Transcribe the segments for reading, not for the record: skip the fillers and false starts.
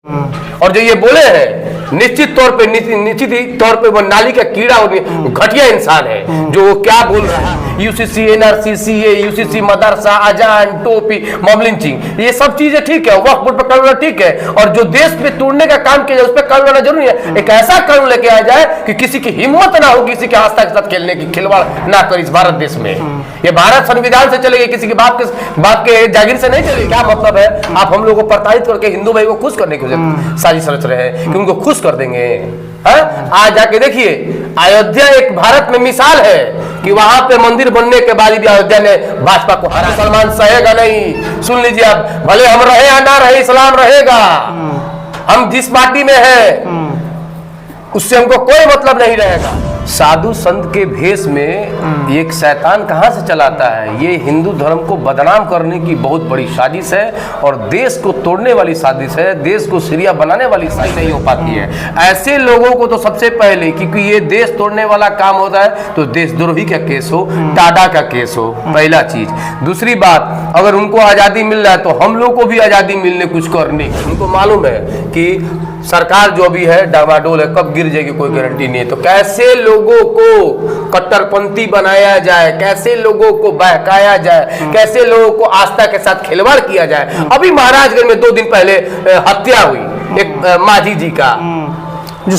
और जो ये बोले हैं निश्चित तौर पे वो नाली का कीड़ा और घटिया इंसान है। जो वो क्या बोल रहा है, यूसीसी, एनआरसीसी, यूसीसी, मदरसा, अजान, टोपी, मॉब लिंचिंग, ये सब चीजें ठीक है, वक्फ बोर्ड पर कानून ठीक है, और जो देश पे तोड़ने का काम किया जाए उस पर कानून लाना जरूरी है। एक ऐसा कानून लेके आ जाए कि किसी की हिम्मत ना हो किसी के आस्था के साथ खेलने की, खिलवाड़ ना कर इस भारत देश में। ये भारत संविधान से चलेगी, किसी की बाप के जागीर से नहीं चलेगी। क्या मतलब है, आप हम लोग को प्रताड़ित करके हिंदू भाई को खुश करने की साजिश रच रहे हैं कि उनको खुश कर देंगे। आज जाके देखिए, अयोध्या एक भारत में मिसाल है कि वहां पे मंदिर बनने के बाद भी अयोध्या ने भाजपा को हरा। मुसलमान सहेगा नहीं, सुन लीजिए आप, भले हम रहे या ना रहे, इस्लाम रहेगा। हम जिस पार्टी में हैं उससे हमको कोई मतलब नहीं रहेगा। साधु संत के भेष में एक शैतान कहां से चलाता है, ये हिंदू धर्म को बदनाम करने की बहुत बड़ी साजिश है और देश को तोड़ने वाली साजिश है, देश को सीरिया बनाने वाली साजिश नहीं हो पाती है। ऐसे लोगों को तो सबसे पहले, क्योंकि ये देश तोड़ने वाला काम होता है तो देशद्रोही का केस हो, टाडा का केस हो, पहला चीज। दूसरी बात, अगर उनको आजादी मिल रहा है तो हम लोग को भी आजादी मिलने कुछ करने की। उनको मालूम है कि सरकार जो भी है डामाडोल है, कब गिर जाएगी कोई गारंटी नहीं है। तो कैसे लोगों को कट्टरपंथी बनाया जाए, कैसे लोगों को बहकाया जाए, कैसे लोगों को आस्था के साथ खिलवाड़ किया जाए। अभी महाराजगंज में 2 दिन पहले हत्या हुई एक माझी जी का, जो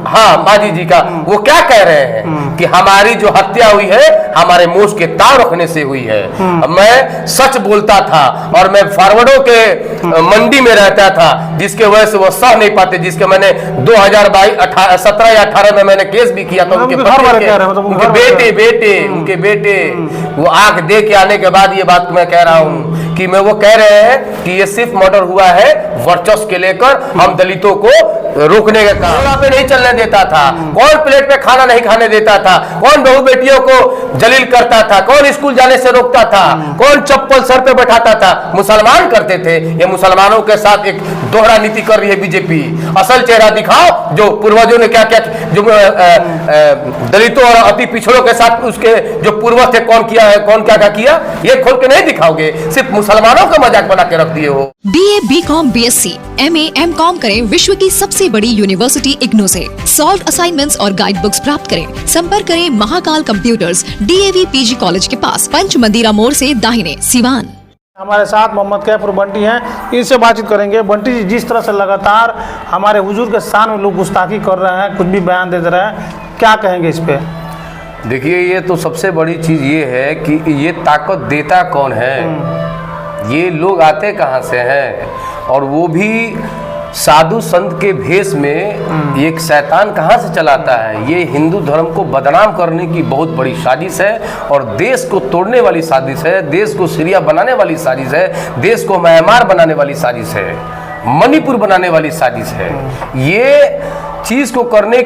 हाँ माझी जी का, वो क्या कह रहे हैं कि हमारी जो हत्या हुई है हमारे मोश के ताव रखने से हुई है। मैं सच बोलता था और मैं फॉरवर्डों के मंडी में रहता था, जिसके वजह से वो सह नहीं पाते, जिसके मैंने 2017 या 18 में मैंने केस भी किया था। उनके बेटे वो आंख दे के आने के बाद ये बात मैं कह रहा हूँ कि मैं, वो कह रहे हैं कि ये सिर्फ मर्डर हुआ है वर्चस्व के लेकर, हम दलितों को रोकने का काम पे नहीं चलने देता था। कौन प्लेट पे खाना नहीं खाने देता था, कौन बहू बेटियों को जलील करता था, कौन स्कूल जाने से रोकता था, कौन चप्पल सर पे बैठाता था, मुसलमान करते थे। ये मुसलमानों के साथ एक दोहरा नीति कर रही है बीजेपी। असल चेहरा दिखाओ, जो पूर्वजों ने क्या क्या, जो दलितों और अति पिछड़ों के साथ उसके जो पूर्वज थे कौन किया है, कौन क्या क्या किया, ये खोल के नहीं दिखाओगे, सिर्फ मुसलमानों का मजाक बना के रख दिए हो। BA, BCom, BSc, MA, MCom करें विश्व की सबसे बड़ी यूनिवर्सिटी इग्नू से। सॉल्व असाइनमेंट्स और गाइड बुक्स प्राप्त करें। संपर्क करें Mahakal computers, DAV PG college के पास, पंच मंदिरा मोड़ से दाहिने, सिवान। हमारे साथ मोहम्मद कैफर बंटी हैं, इनसे बातचीत करेंगे। बंटी जी, जिस तरह से लगातार हमारे हुजूर के शान में लोग गुस्ताखी कर रहे हैं, कुछ भी बयान दे रहे हैं, क्या कहेंगे इस पे? देखिए, ये तो सबसे बड़ी चीज़ ये है कि ये ताकत देता कौन है, ये लोग आते कहाँ से हैं, और वो भी साधु संत के भेष में एक शैतान कहाँ से चलाता है। ये हिंदू धर्म को बदनाम करने की बहुत बड़ी साजिश है और देश को तोड़ने वाली साजिश है, देश को सीरिया बनाने वाली साजिश है, देश को म्यांमार बनाने वाली साजिश है, मणिपुर बनाने वाली साजिश है। ये चीज को करने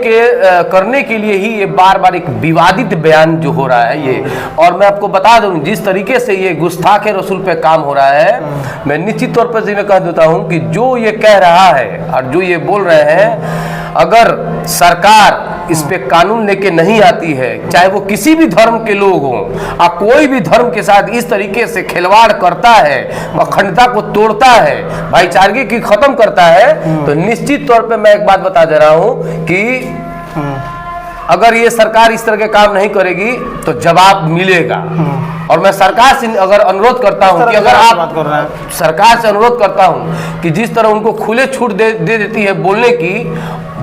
के लिए ही ये बार बार एक विवादित बयान जो हो रहा है ये। और मैं आपको बता दूं, जिस तरीके से ये गुस्ताखे रसूल पे काम हो रहा है, मैं निश्चित तौर पर मैं कह देता हूं कि जो ये कह रहा है और जो ये बोल रहे हैं, अगर सरकार इस पे कानून लेके नहीं आती है, चाहे वो किसी भी धर्म के लोग हों, और कोई भी धर्म के साथ इस तरीके से खिलवाड़ करता है, अखंडता को तोड़ता है, भाईचारे की खत्म करता है, तो निश्चित तौर पे मैं एक बात बता दे रहा हूं कि अगर ये सरकार इस तरह के काम नहीं करेगी तो जवाब मिलेगा। और मैं सरकार से अगर अनुरोध करता हूं कि अगर आप सरकार से अनुरोध करता हूं कि जिस तरह उनको खुले छूट दे देती है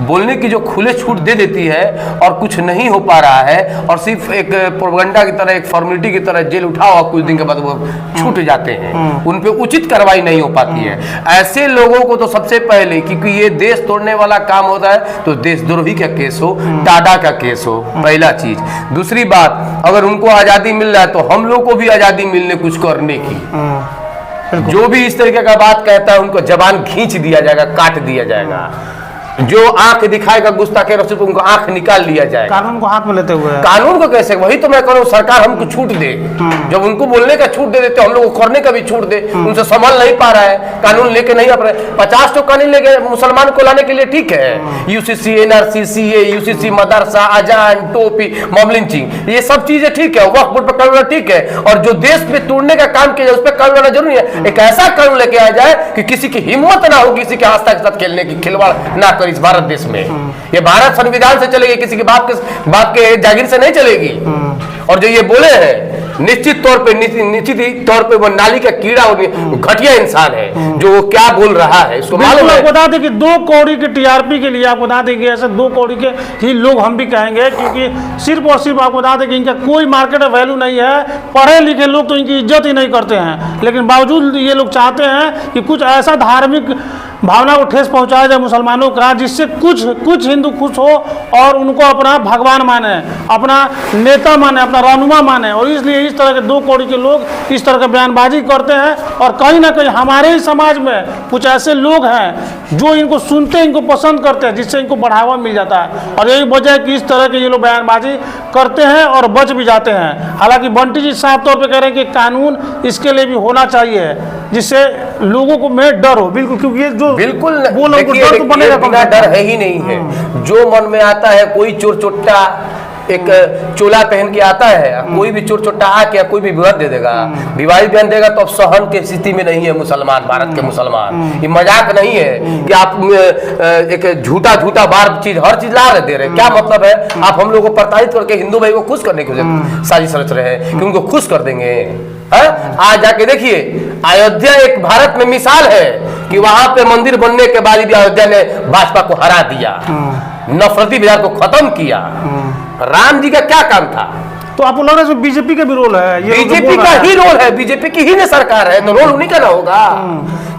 बोलने की जो खुले छूट दे देती है और कुछ नहीं हो पा रहा है, और सिर्फ एक प्रोपेगेंडा की तरह, एक फॉर्मेलिटी की तरह जेल उठाओ और कुछ दिन के बाद वो छूट जाते हैं, उन पे उचित कार्रवाई नहीं हो पाती है। ऐसे लोगों को तो सबसे पहले, क्योंकि ये देश तोड़ने वाला काम होता है तो देशद्रोही का केस हो, टाडा का केस हो, पहला चीज। दूसरी बात, अगर उनको आजादी मिल रहा है तो हम लोग को भी आजादी मिलने कुछ करने की। जो भी इस तरीके का बात कहता है उनको जबान खींच दिया जाएगा, काट दिया जाएगा। जो आंख दिखाएगा गुस्ताखे रसूल पे उनको आंख निकाल लिया जाए। कानून को हाथ में लेते हुए कानून को कैसे, वही तो मैं कह रहा हूँ, सरकार हमको छूट दे। जब उनको बोलने का छूट दे देते, हम लोग को करने का भी छूट दे। उनसे संभल नहीं पा रहा है, कानून लेके नहीं आ रहा है। 50 तो कानून लेके मुसलमान को लाने के लिए ठीक है, यूसीसी, एनआरसीसीए, यूसीसी, मदरसा, अजान, टोपी, मॉब लिंचिंग, ये सब चीजें ठीक है, वक्फ बोर्ड पर कानून ठीक है। और जो देश पे तोड़ने का काम किया जाए उस पर कानून लाना जरूरी है। एक ऐसा कानून लेके आ जाए कि किसी की हिम्मत ना हो किसी के आस्था के साथ खेलने की, खिलवाड़ ना करे इस भारत देश में। ये भारत संविधान से चलेगी, किसी के बाप के जागीर से नहीं चलेगी। और जो ये बोले हैं, निश्चित तौर पे वो नाली का कीड़ा और घटिया इंसान है जो वो क्या बोल रहा है, इसको मालूम है। आपको बता दें कि 2 कौड़ी के टीआरपी के लिए आपको बता दें कि ऐसे 2 कौड़ी के ही लोग हम भी कहेंगे, क्योंकि सिर्फ और सिर्फ आपको बता दें कि इनका कोई मार्केट वैल्यू नहीं है। पढ़े लिखे लोग तो इनकी इज्जत ही नहीं करते हैं, लेकिन बावजूद ये लोग चाहते हैं कि कुछ ऐसा धार्मिक भावना को ठेस पहुंचाया जाए मुसलमानों का, जिससे कुछ हिंदू खुश हो और उनको अपना भगवान माने, अपना नेता माने, अपना रहनुमा माने। और इसलिए इस तरह के 2 कौड़ी के लोग इस तरह की बयानबाजी करते हैं। और कहीं ना कहीं हमारे ही समाज में कुछ ऐसे लोग हैं जो इनको सुनते हैं, इनको पसंद करते हैं, जिससे इनको बढ़ावा मिल जाता है। और यही वजह है कि इस तरह के ये लोग बयानबाजी करते हैं और बच भी जाते हैं। हालांकि बंटी जी साफ तौर पे कह रहे हैं कि कानून इसके लिए भी होना चाहिए, जिससे लोगों को में डर हो। बिल्कुल, क्योंकि ये जो बिल्कुल देखिए, डर तो बनेगा, बिना डर है ही नहीं है। जो मन में आता है, कोई चोर चोट्टा एक चोला पहन के आता है, कोई भी चोर चोट्टा आके कोई भी विवाद दे देगा, विवादित बयान देगा, तो अब सहन की स्थिति में नहीं है मुसलमान, भारत के मुसलमान। ये मजाक नहीं है कि आप एक झूठा बार चीज, हर चीज ला दे रहे, क्या मतलब है? आप हम लोग को प्रताड़ित करके हिंदू भाई को खुश करने की साजिश रच रहे हैं कि उनको खुश कर देंगे। आज जाके देखिए, अयोध्या एक भारत में मिसाल है कि वहां पे मंदिर बनने के बाद भी अयोध्या ने भाजपा को हरा दिया, नफरती बाजार को खत्म किया। राम जी का क्या काम था? तो आपको लग रहा है बीजेपी का भी रोल है, ये बीजेपी का ही रोल है, बीजेपी की ही ने सरकार है, तो रोल उन्हीं का ना होगा।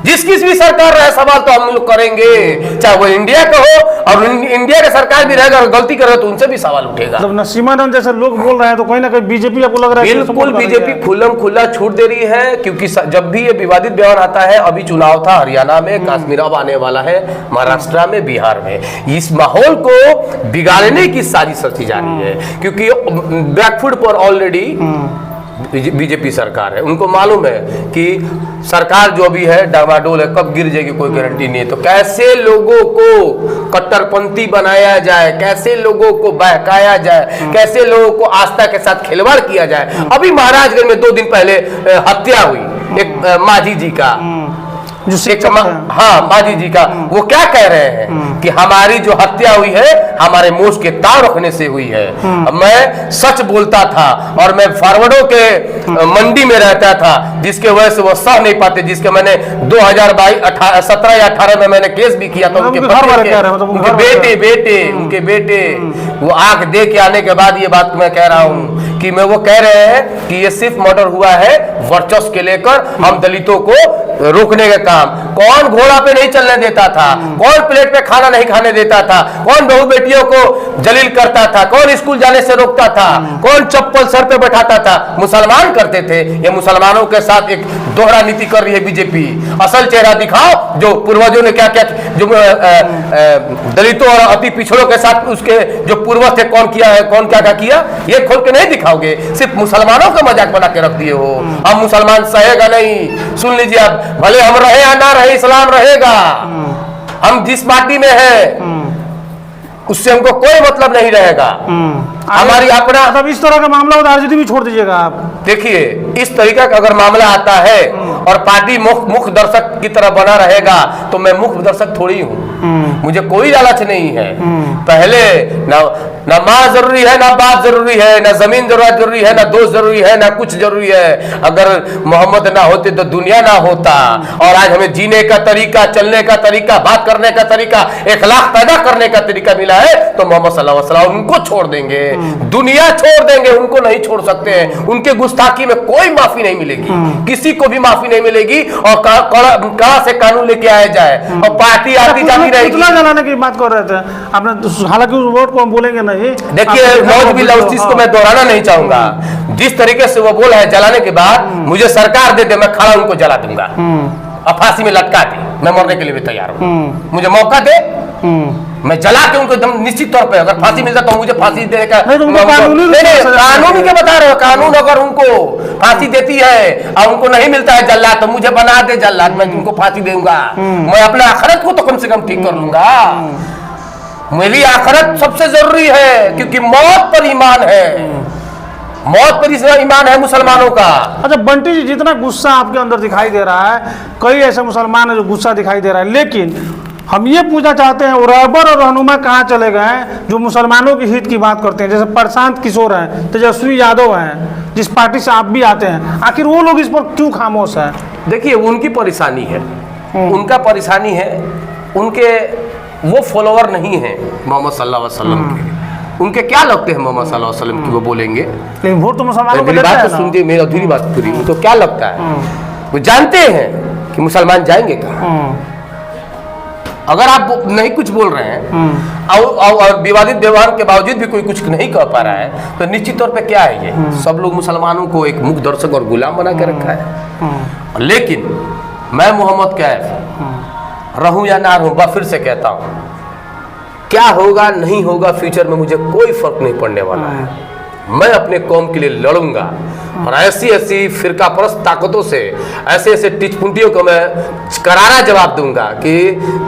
जिस किसी भी सरकार रहे, सवाल तो हम लोग करेंगे, चाहे वो इंडिया का हो, और इंडिया का सरकार भी रहेगा और गलती करे तो उनसे भी सवाल उठेगा। जब नसीमानंद जैसे लोग बोल रहे हैं तो कहीं ना कहीं बीजेपी आपको लग रहा है? बिल्कुल, बीजेपी खुल्लम खुल्ला छूट दे रही है, क्योंकि जब भी ये विवादित बयान आता है, अभी चुनाव था हरियाणा में, कश्मीर अब आने वाला है, महाराष्ट्र में, बिहार में, इस माहौल को बिगाड़ने की साजिश रची जा रही है। क्योंकि बैकफुट पर ऑलरेडी बीजेपी सरकार है, उनको मालूम है कि सरकार जो भी है डामाडोल है, कब गिर जाएगी कोई गारंटी नहीं है। तो कैसे लोगों को कट्टरपंथी बनाया जाए, कैसे लोगों को बहकाया जाए, कैसे लोगों को आस्था के साथ खिलवाड़ किया जाए। अभी महाराजगंज में 2 दिन पहले हत्या हुई एक माझी जी का, हाँ माझी जी का, वो क्या कह रहे हैं कि हमारी जो हत्या हुई है हमारे मोश के ताव रखने से हुई है। मैं सच बोलता था और मैं फॉरवर्डों के मंडी में रहता था, जिसके वजह से वो सह नहीं पाते, जिसके मैंने 2017 या 18 में मैंने केस भी किया था। उनके बेटे वो आंख दे के आने के बाद ये बात मैं कह रहा हूँ कि मैं, वो कह रहे हैं कि ये सिर्फ मर्डर हुआ है वर्चस्व के लेकर, हम दलितों को रोकने का काम। कौन घोड़ा पे नहीं चलने देता था, कौन प्लेट पे खाना नहीं खाने देता था, कौन बहू बेटियों को जलील करता था, कौन स्कूल जाने से रोकता था, कौन चप्पल सर पे बैठाता था? मुसलमान करते थे। ये मुसलमानों के साथ एक दोहरा नीति कर रही है बीजेपी। असल चेहरा दिखाओ, जो पूर्वजों ने क्या क्या, जो दलितों और अति पिछड़ों के साथ उसके जो पूर्वज थे, कौन किया है, कौन क्या क्या किया, ये खोल के नहीं दिखाओगे, सिर्फ मुसलमानों का मजाक बना के रख दिए हो। हम मुसलमान सहेगा नहीं, सुन लीजिए आप, भले हम रहे या ना रहे, इस्लाम रहेगा। हम जिस पार्टी में है उससे हमको कोई मतलब नहीं रहेगा। हमारी अपना, मतलब इस तरह का मामला हो राजनीति भी छोड़ दीजिएगा आप। देखिए, इस तरीका का अगर मामला आता है और पार्टी मुख्य दर्शक की तरह बना रहेगा, तो मैं मुख्य दर्शक थोड़ी हूँ, मुझे कोई लालच नहीं है। पहले ना माँ जरूरी है, ना बाप जरूरी है, ना जमीन जरूरी है, ना दोस्त जरूरी है, ना कुछ जरूरी है। अगर मोहम्मद ना होते तो दुनिया ना होता। और आज हमें जीने का तरीका, चलने का तरीका, बात करने का तरीका, इखलाक पैदा करने का तरीका मिला है, तो मोहम्मद सल्लल्लाहु अलैहि वसल्लम उनको छोड़ देंगे, दुनिया छोड़ देंगे, उनको नहीं छोड़ सकते हैं। उनके गुस्ताखी में कोई माफी नहीं मिलेगी, किसी को भी माफी नहीं मिलेगी। और कहां से कानून लेके आया जाए, और पार्टी आती जाती रहेगी। जलाने की बात कर रहे थे आपने, हालांकि उस वर्ड को हम बोलेंगे नहीं। देखिए, मौज भी लव, चीज को मैं दोहराना नहीं चाहूंगा। जिस तरीके से वो बोला है जलाने के बाद, मुझे सरकार दे दे, मैं खड़ा उनको जला दूंगा और फांसी में लटका दे, मैं मरने के लिए भी तैयार हूं। मुझे मौका दे, मैं जला के उनको एकदम निश्चित तौर पे, अगर फांसी मिलता तो मुझे फांसी देने का नहीं, तो उनको कानूनी रूप से सजा कानूनी क्या बता रहे हो, कानून अगर उनको फांसी देती है और उनको नहीं मिलता है जल्लाद, तो मुझे बना दे जल्लाद, मैं उनको फांसी दूंगा, मैं अपने आखिरत को तो कम से कम ठीक कर लूंगा। मेरी आखिरत सबसे जरूरी है, क्योंकि मौत पर ईमान है, मौत पर ईमान है मुसलमानों का। अच्छा बंटी जी, जितना गुस्सा आपके अंदर दिखाई दे रहा है, कई ऐसे मुसलमान है जो गुस्सा दिखाई दे रहा है, लेकिन हम ये पूछना चाहते हैं रहबर और रहनुमा कहाँ चले गए हैं जो मुसलमानों के हित की बात करते हैं? जैसे प्रशांत किशोर हैं, तेजस्वी यादव हैं, जिस पार्टी से आप भी आते हैं, आखिर वो लोग इस पर क्यों खामोश हैं? देखिए उनकी परेशानी है, उनका परेशानी है, उनके वो फॉलोअर नहीं है मोहम्मद सल्लल्लाहु अलैहि वसल्लम के, उनके क्या लगते हैं मोहम्मद सल्लल्लाहु अलैहि वसल्लम की, वो बोलेंगे। लेकिन वोट तो मुसलमानों को मेरी देते बात हैं तो ना। सुनते, मेरी अधूरी बात पूरी, उनको क्या लगता है, वो जानते हैं कि मुसलमान जाएंगे कहाँ। अगर आप नहीं कुछ बोल रहे हैं और विवादित व्यवहार के बावजूद भी कोई कुछ नहीं कह पा रहा है, तो निश्चित तौर पे क्या है, ये सब लोग मुसलमानों को एक मुख दर्शक और गुलाम बना के रखा है। लेकिन मैं मोहम्मद कैफ रहूं या ना रहूं, फिर से कहता हूं, क्या होगा नहीं होगा फ्यूचर में मुझे कोई फर्क नहीं पड़ने वाला है। मैं अपने कौम के लिए लड़ूंगा और ऐसी ऐसी फिरका परस्त ताकतों से, ऐसे ऐसे टिचपुंटियों को मैं करारा जवाब दूंगा कि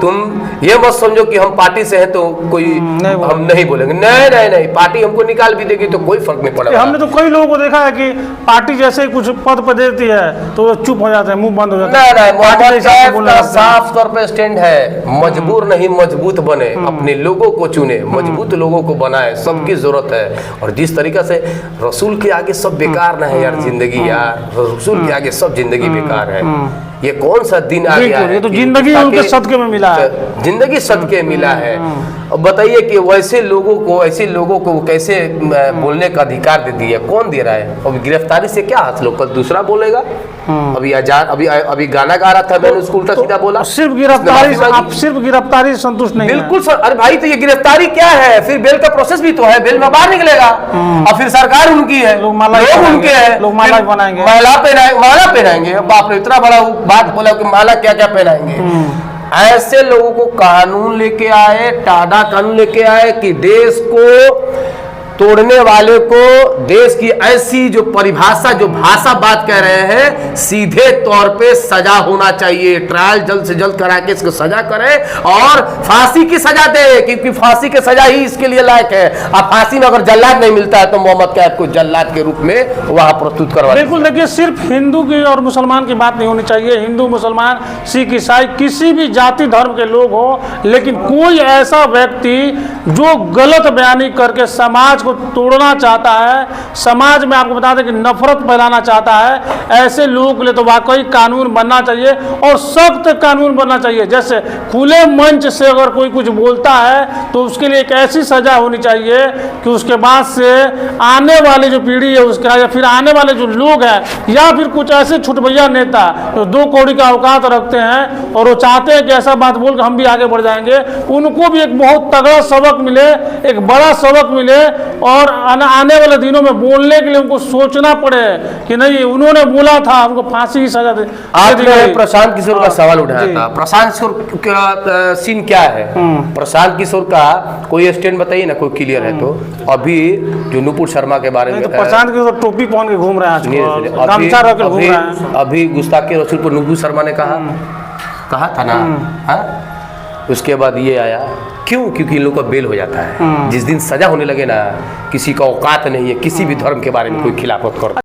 तुम ये मत समझो कि हम पार्टी से हैं तो कोई हम नहीं बोलेंगे। नहीं नहीं नहीं, पार्टी हमको निकाल भी देगी तो कोई फर्क नहीं पड़ेगा। हमने तो कई लोगों को देखा है कि पार्टी जैसे ही कुछ पद पर देती है तो वो चुप हो जाते हैं, मुंह बंद हो जाता है। नहीं, मोहम्मद कैफ का साफ तौर पे स्टैंड है, मजबूर नहीं मजबूत बने, अपने लोगों को चुने, मजबूत लोगों को बनाए, सबकी जरूरत है। और जिस तरीका से रसूल के आगे सब बेकार ना है यार, जिंदगी यार, रसूल के आगे सब जिंदगी बेकार है। ये कौन सा दिन आ गया है, ये तो जिंदगी उनके सदके में मिला है, जिंदगी सदके मिला है। अब बताइए कि वैसे लोगों को, ऐसे लोगों को कैसे बोलने का अधिकार दे दिया, कौन दे रहा है? अब गिरफ्तारी से क्या हासिल हो, कल दूसरा बोलेगा। अभी आजाद अभी गाना गा रहा था, मैंने उसको उल्टा सीधा बोला। सिर्फ गिरफ्तारी, आप सिर्फ गिरफ्तारी संतुष्ट नहीं? बिल्कुल सर, अरे भाई तो ये गिरफ्तारी क्या है, फिर बेल का प्रोसेस भी तो है, बेल में बाहर निकलेगा और फिर सरकार उनकी है, लोग उनके हैं, लोग माला बनाएंगे, माला पहनाएंगे। बाप रे, इतना बड़ा बात बोला कि माला क्या क्या पहनाएंगे। ऐसे लोगों को कानून लेके आए, टाडा कानून लेके आए कि देश को तोड़ने वाले को देश की ऐसी जो परिभाषा, जो भाषा बात कह रहे हैं, सीधे तौर पे सजा होना चाहिए, ट्रायल जल्द से जल्द करा के इसको सजा करे और फांसी की सजा दे, क्योंकि फांसी की सजा ही इसके लिए लायक है। अब फांसी में अगर जल्लाद नहीं मिलता है तो मोहम्मद कैफ को जल्लाद के रूप में वहां प्रस्तुत करवा। बिल्कुल, देखिए सिर्फ हिंदू की और मुसलमान की बात नहीं होनी चाहिए, हिंदू मुसलमान सिख ईसाई किसी भी जाति धर्म के लोग हो, लेकिन कोई ऐसा व्यक्ति जो गलत बयानी करके समाज को तोड़ना चाहता है, समाज में आपको बता दें कि नफरत फैलाना चाहता है, ऐसे लोगों के लिए तो वाकई कानून बनना चाहिए और सख्त कानून बनना चाहिए। जैसे खुले मंच से अगर कोई कुछ बोलता है तो उसके लिए एक ऐसी सजा होनी चाहिए कि उसके बाद से आने वाली जो पीढ़ी है उसका, या फिर आने वाले जो लोग हैं, या फिर कुछ ऐसे छुटभैया नेता जो 2 कौड़ी का औकात रखते हैं और वो चाहते हैं कि ऐसा बात बोल के हम भी आगे बढ़ जाएंगे, उनको भी एक बहुत तगड़ा सबक मिले, एक बड़ा सबक मिले और आने वाले दिनों में बोलने के लिए उनको सोचना पड़े कि नहीं उन्होंने बोला था, हमको फांसी की सजा दे। आपने प्रशांत किशोर का सवाल उठाया था, प्रशांत किशोर का सीन क्या है? प्रशांत किशोर का कोई स्टैंड बताइए ना, कोई क्लियर है तो। अभी जो नुपुर शर्मा के बारे में, तो प्रशांत किशोर टोपी पहन के घूम रहे हैं, अभी गुस्ताखी रसूल पर नुपुर शर्मा ने कहा था ना, उसके बाद ये आया क्यों? क्योंकि इन लोग का बेल हो जाता है। जिस दिन सजा होने लगे ना, किसी का औकात नहीं है किसी भी धर्म के बारे में कोई खिलाफत कर